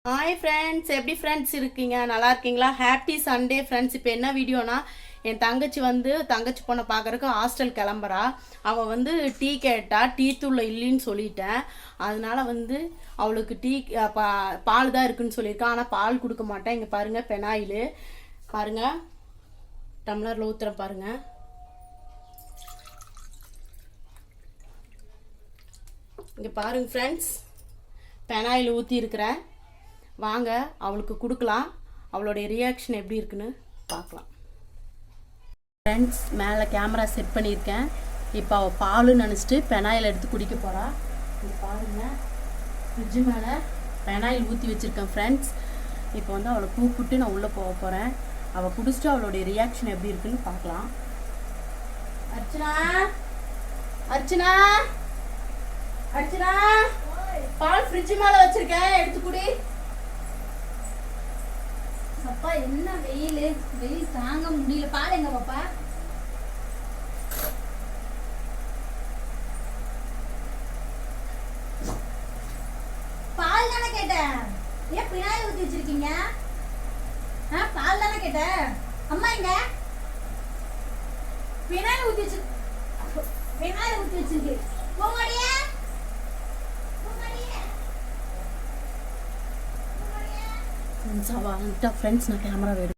Hi friends, எப்படி friends இருக்கீங்க? நல்லா இருக்கீங்களா? Happy Sunday friends. இப்போ என்ன வீடியோனா, என் தங்கச்சி பொண்ணை பார்க்குறக்கு ஹாஸ்டல் கிளம்புறா. அவள் டீ கேட்டா, டீ தூள் இல்லைன்னு சொல்லிட்டேன். அதனால அவளுக்கு பால் தான் இருக்குன்னு சொல்லியிருக்கான். ஆனால் பால் கொடுக்க மாட்டேன். இங்கே பாருங்கள், பெனாயில் பாருங்கள், டம்ளரில் ஊற்றுற பாருங்கள். இங்கே பாருங்கள் ஃப்ரெண்ட்ஸ், பெனாயில் ஊற்றிருக்கிறேன். வாங்க அவளுக்கு கொடுக்கலாம். அவளுடைய ரியாக்ஷன் எப்படி இருக்குன்னு பார்க்கலாம். ஃப்ரெண்ட்ஸ், மேலே கேமரா செட் பண்ணியிருக்கேன். இப்போ அவள் பால் நினச்சிட்டு பெனாயில் எடுத்து குடிக்க போகிறா. இது பாருங்கள், ஃப்ரிட்ஜு மேலே பெனாயில் ஊற்றி வச்சுருக்கேன் ஃப்ரெண்ட்ஸ். இப்போ அவளை கூப்பிட்டு நான் உள்ளே போக போகிறேன். அவள் குடிச்சிட்டு அவளுடைய ரியாக்ஷன் எப்படி இருக்குன்னு பார்க்கலாம். அர்ச்சனா, அர்ச்சனா, அர்ச்சனா, பால் ஃப்ரிட்ஜு மேலே வச்சுருக்கேன், எடுத்து குடி. அப்பா என்ன வெயில் தாங்க முடியல. பால் எங்க பாப்பா? பால் தானே கேட்டேன். ஏன் பினாயில் ஊத்தி வச்சிருக்கீங்க? பால் தானே கேட்டேன். அம்மா எங்க? பினாயில் ஊத்தி வச்சிருக்கு. போங்கடியே. ஃப்ரெண்ட்ஸ், நான் கேமரா